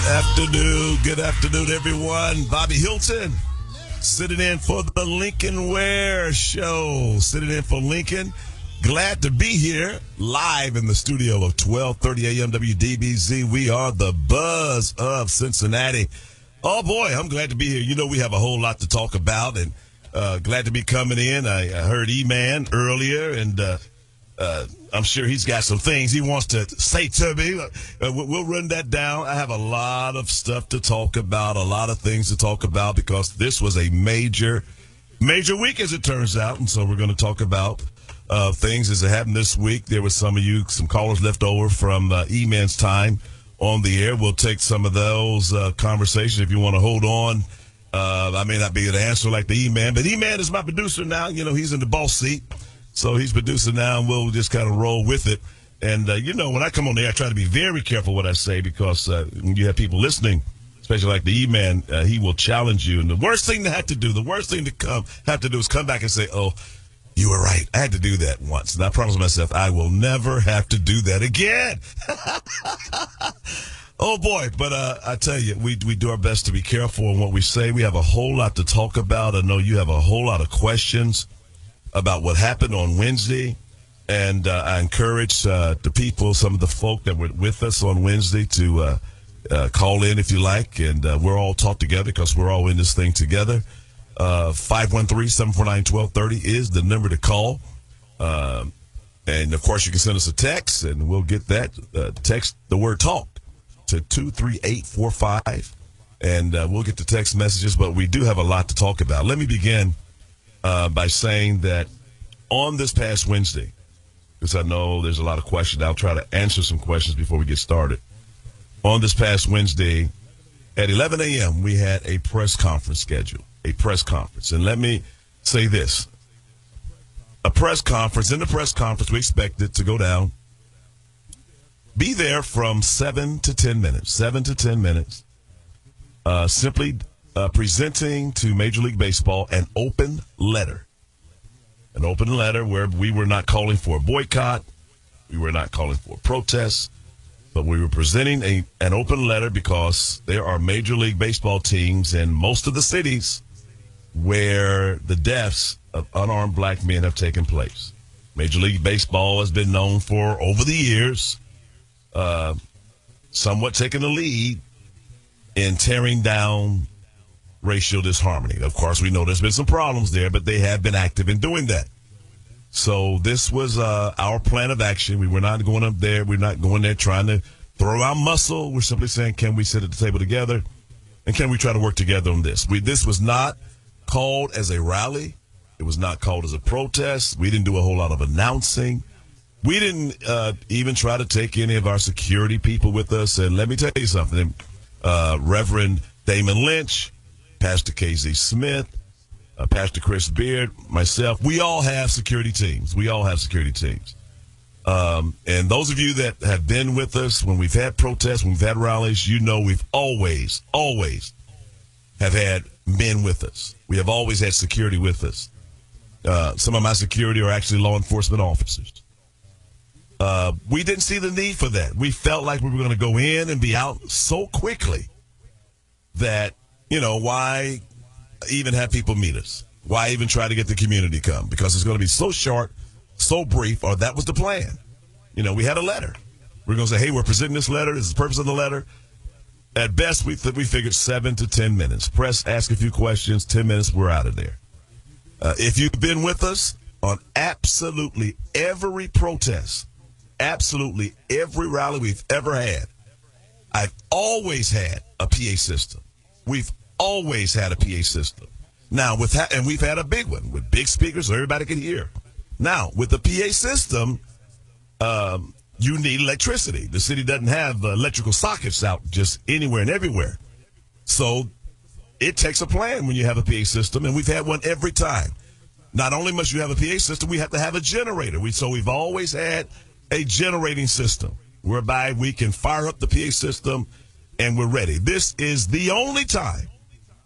Good afternoon, everyone. Bobby Hilton sitting in for the Lincoln Ware Show. Sitting in for Lincoln. Glad to be here live in the studio of 1230 AM WDBZ. We are the buzz of Cincinnati. Oh, boy, I'm glad to be here. You know, we have a whole lot to talk about, and glad to be coming in. I heard E-Man earlier, and I'm sure he's got some things he wants to say to me. We'll run that down. I have a lot of stuff to talk about, a lot of things to talk about, because this was a major week, as it turns out. And so we're going to talk about things as it happened this week. There was some callers left over from E-Man's time on the air. We'll take some of those conversations if you want to hold on. I may not be able to answer like the E-Man, but E-Man is my producer now. You know, he's in the boss seat. So he's producing now, and we'll just kind of roll with it. And, you know, when I come on there, I try to be very careful what I say, because when you have people listening, especially like the E-Man, he will challenge you. And the worst thing to have to do, is come back and say, oh, you were right. I had to do that once. And I promise myself I will never have to do that again. Oh, boy. But I tell you, we do our best to be careful in what we say. We have a whole lot to talk about. I know you have a whole lot of questions about what happened on Wednesday, and I encourage the people, some of the folk that were with us on Wednesday, to call in if you like, and we're all talk together, because we're all in this thing together. 513-749-1230 is the number to call, and of course you can send us a text, and we'll get that text the word talk to 23845, and we'll get the text messages. But we do have a lot to talk about. Let me begin by saying that on this past Wednesday, because I know there's a lot of questions, I'll try to answer some questions before we get started. On this past Wednesday at 11 a.m., we had a press conference scheduled, a press conference. And let me say this, in the press conference, we expect it to go down, be there from 7 to 10 minutes, simply presenting to Major League Baseball an open letter where we were not calling for a boycott, we were not calling for a protest, but we were presenting an open letter because there are Major League Baseball teams in most of the cities where the deaths of unarmed black men have taken place. Major League Baseball has been known for, over the years, somewhat taking the lead in tearing down racial disharmony. Of course, we know there's been some problems there, but they have been active in doing that. So this was our plan of action. We were not going up there. We're not going there trying to throw our muscle. We're simply saying, can we sit at the table together, and can we try to work together on this? This was not called as a rally. It was not called as a protest. We didn't do a whole lot of announcing. We didn't even try to take any of our security people with us. And let me tell you something, Reverend Damon Lynch, Pastor KZ Smith, Pastor Chris Beard, myself, we all have security teams. And those of you that have been with us when we've had protests, when we've had rallies, you know we've always have had men with us. We have always had security with us. Some of my security are actually law enforcement officers. We didn't see the need for that. We felt like we were going to go in and be out so quickly that, you know, why even have people meet us? Why even try to get the community to come? Because it's going to be so short, so brief, or that was the plan. You know, we had a letter. We're going to say, hey, we're presenting this letter. This is the purpose of the letter. At best, we figured 7 to 10 minutes. Press, ask a few questions, 10 minutes, we're out of there. If you've been with us on absolutely every protest, absolutely every rally we've ever had, I've always had a PA system. We've always had a PA system. Now, and we've had a big one with big speakers so everybody can hear. Now, with the PA system, you need electricity. The city doesn't have electrical sockets out just anywhere and everywhere. So it takes a plan when you have a PA system, and we've had one every time. Not only must you have a PA system, we have to have a generator. So we've always had a generating system whereby we can fire up the PA system and we're ready. This is the only time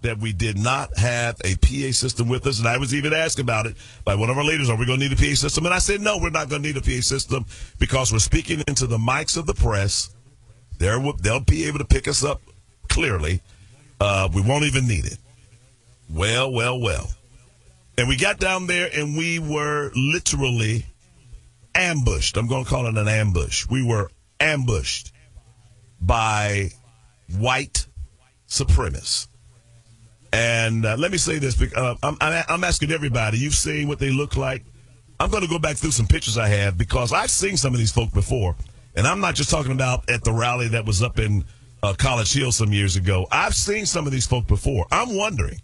that we did not have a PA system with us. And I was even asked about it by one of our leaders, are we going to need a PA system? And I said, no, we're not going to need a PA system because we're speaking into the mics of the press. They'll be able to pick us up clearly. We won't even need it. Well. And we got down there and we were literally ambushed. I'm going to call it an ambush. We were ambushed by white supremacists. And let me say this, because I'm asking everybody, you've seen what they look like. I'm going to go back through some pictures I have, because I've seen some of these folk before. And I'm not just talking about at the rally that was up in College Hill some years ago. I've seen some of these folk before. I'm wondering,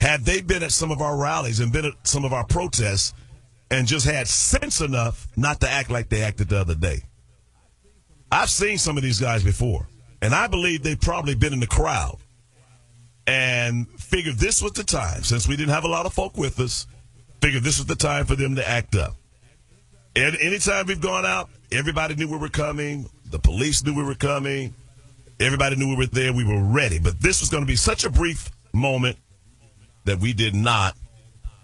had they been at some of our rallies and been at some of our protests and just had sense enough not to act like they acted the other day? I've seen some of these guys before, and I believe they've probably been in the crowd and figured this was the time, since we didn't have a lot of folk with us, figured this was the time for them to act up. And anytime we've gone out, everybody knew we were coming. The police knew we were coming. Everybody knew we were there. We were ready. But this was going to be such a brief moment that we did not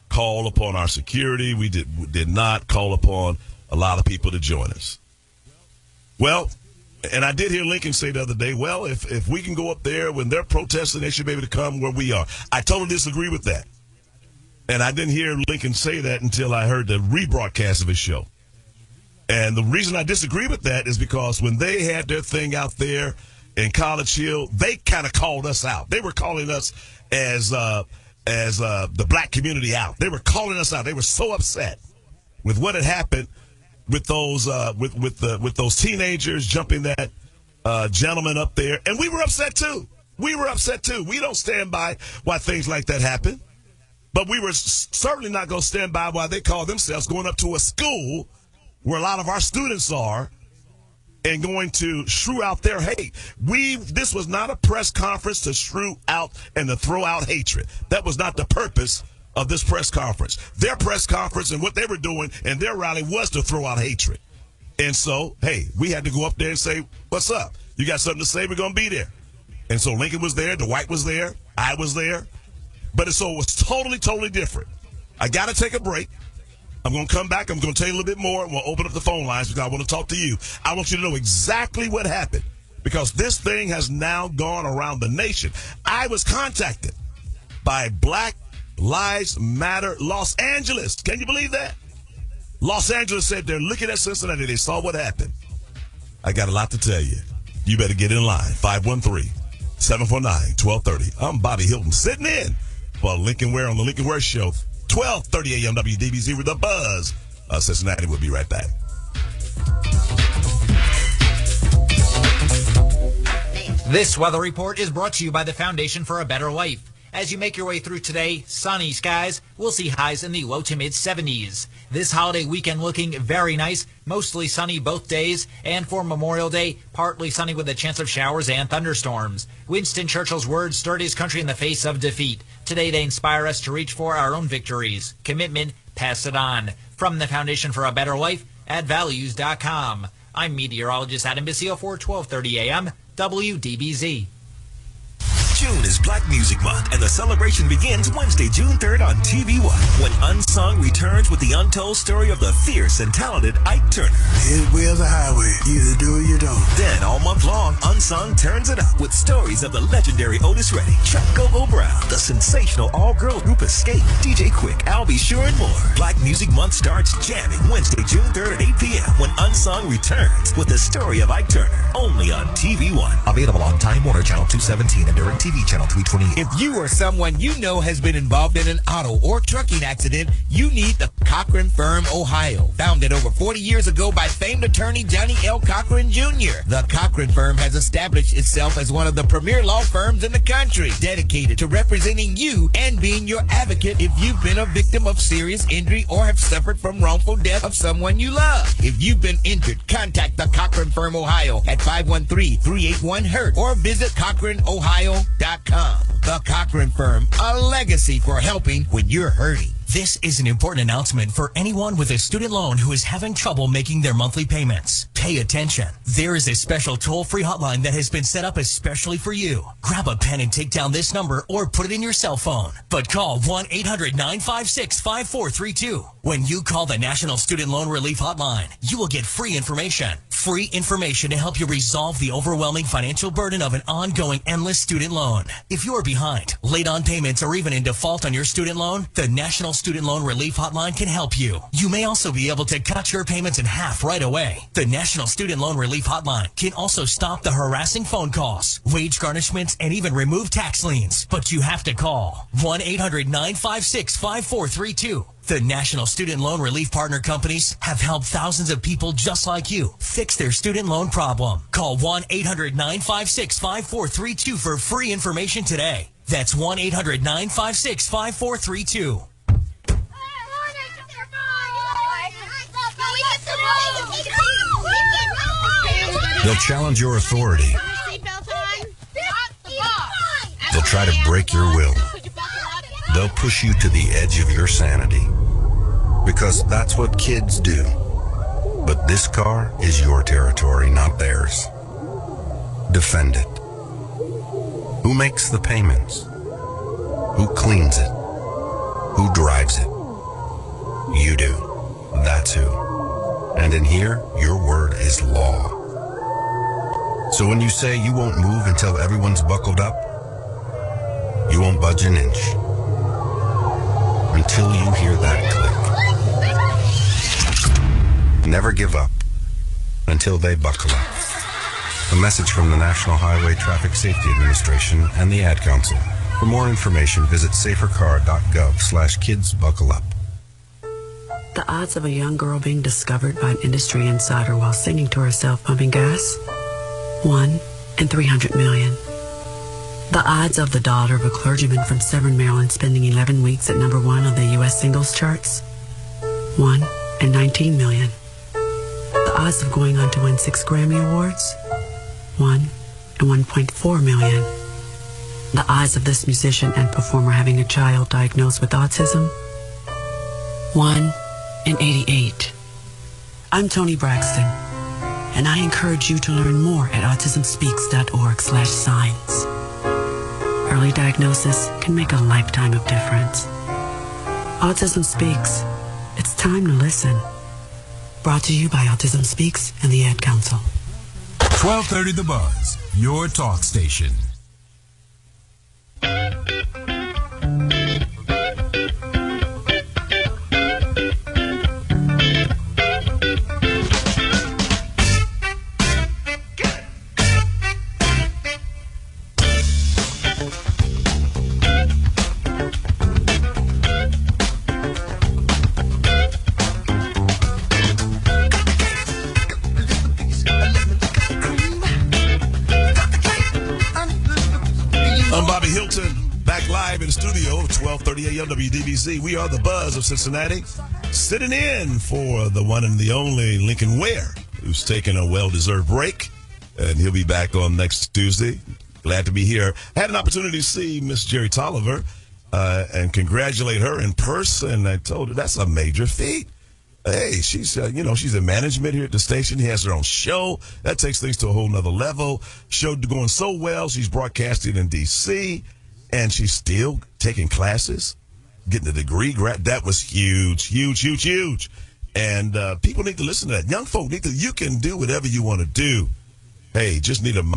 call upon our security. We did not call upon a lot of people to join us. Well, and I did hear Lincoln say the other day, well, if we can go up there when they're protesting, they should be able to come where we are. I totally disagree with that. And I didn't hear Lincoln say that until I heard the rebroadcast of his show. And the reason I disagree with that is because when they had their thing out there in College Hill, they kind of called us out. They were calling us as the black community out. They were calling us out. They were so upset with what had happened with those with those teenagers jumping that gentleman up there, and we were upset too. We don't stand by why things like that happen, but we were certainly not going to stand by why they call themselves going up to a school where a lot of our students are and going to shrew out their hate. This was not a press conference to shrew out and to throw out hatred. That was not the purpose of this press conference. Their press conference and what they were doing and their rally was to throw out hatred. And so, hey, we had to go up there and say, what's up? You got something to say? We're going to be there. And so Lincoln was there. Dwight was there. I was there. But it was totally, totally different. I got to take a break. I'm going to come back. I'm going to tell you a little bit more. We'll open up the phone lines because I want to talk to you. I want you to know exactly what happened, because this thing has now gone around the nation. I was contacted by Black Lives Matter Los Angeles. Can you believe that? Los Angeles said they're looking at Cincinnati. They saw what happened. I got a lot to tell you. You better get in line. 513-749-1230. I'm Bobby Hilton sitting in for Lincoln Ware on the Lincoln Ware Show. 12:30 a.m. WDBZ with the Buzz. Cincinnati will be right back. This weather report is brought to you by the Foundation for a Better Life. As you make your way through today, sunny skies. We'll see highs in the low to mid 70s. This holiday weekend looking very nice, mostly sunny both days. And for Memorial Day, partly sunny with a chance of showers and thunderstorms. Winston Churchill's words stirred his country in the face of defeat. Today they inspire us to reach for our own victories. Commitment, pass it on. From the Foundation for a Better Life at values.com. I'm meteorologist Adam Bissio for 1230 a.m. WDBZ. June is Black Music Month, and the celebration begins Wednesday, June 3rd on TV One, when Unsung returns with the untold story of the fierce and talented Ike Turner. His wheel's a highway. You either do or you don't. Then, all month long, Unsung turns it up with stories of the legendary Otis Redding, Chuck Go-Go Brown, the sensational all-girl group Escape, DJ Quick, Albie Sure, and more. Black Music Month starts jamming Wednesday, June 3rd at 8 p.m. when Unsung returns with the story of Ike Turner, only on TV One. Available on Time Warner Channel 217 and Direct TV Channel 328. If you or someone you know has been involved in an auto or trucking accident, you need the Cochran Firm, Ohio. Founded over 40 years ago by famed attorney Johnny L. Cochran Jr., the Cochran Firm has established itself as one of the premier law firms in the country, dedicated to representing you and being your advocate if you've been a victim of serious injury or have suffered from wrongful death of someone you love. If you've been injured, contact the Cochran Firm, Ohio at 513-381-HURT or visit CochranOhio.com. The Cochran Firm, a legacy for helping when you're hurting. This is an important announcement for anyone with a student loan who is having trouble making their monthly payments. Pay attention. There is a special toll-free hotline that has been set up especially for you. Grab a pen and take down this number or put it in your cell phone. But call 1-800-956-5432. When you call the National Student Loan Relief Hotline, you will get free information. Free information to help you resolve the overwhelming financial burden of an ongoing endless student loan. If you are behind, late on payments, or even in default on your student loan, the National Student Loan Relief Hotline can help you. You may also be able to cut your payments in half right away. The National Student Loan Relief Hotline can also stop the harassing phone calls, wage garnishments, and even remove tax liens. But you have to call 1-800-956-5432. The National Student Loan Relief Partner Companies have helped thousands of people just like you fix their student loan problem. Call 1-800-956-5432 for free information today. That's 1-800-956-5432. They'll challenge your authority. They'll try to break your will. They'll push you to the edge of your sanity. Because that's what kids do. But this car is your territory, not theirs. Defend it. Who makes the payments? Who cleans it? Who drives it? You do. That's who. And in here, your word is law. So when you say you won't move until everyone's buckled up, you won't budge an inch. Until you hear that click. Never give up until they buckle up. A message from the National Highway Traffic Safety Administration and the Ad Council. For more information, visit safercar.gov/kidsbuckleup. The odds of a young girl being discovered by an industry insider while singing to herself pumping gas? 1 in 300 million. The odds of the daughter of a clergyman from Severn, Maryland spending 11 weeks at number 1 on the U.S. singles charts? 1 in 19 million. The odds of going on to win 6 Grammy Awards? 1 in 1.4 million. The odds of this musician and performer having a child diagnosed with autism? 1 in 88. I'm Toni Braxton, and I encourage you to learn more at autismspeaks.org/signs. Early diagnosis can make a lifetime of difference. Autism Speaks. It's time to listen. Brought to you by Autism Speaks and the Ad Council. 1230 The Buzz, your talk station. Hilton, back live in the studio at 1230 AM WDBZ. We are the Buzz of Cincinnati, sitting in for the one and the only Lincoln Ware, who's taking a well-deserved break, and he'll be back on next Tuesday. Glad to be here. I had an opportunity to see Miss Jerry Tolliver and congratulate her in person. I told her that's a major feat. Hey, she's she's in management here at the station. He has her own show. That takes things to a whole nother level. Show going so well. She's broadcasting in D.C., and she's still taking classes, getting a degree. That was huge, huge, huge, huge. And people need to listen to that. Young folk you can do whatever you want to do. Hey, just need a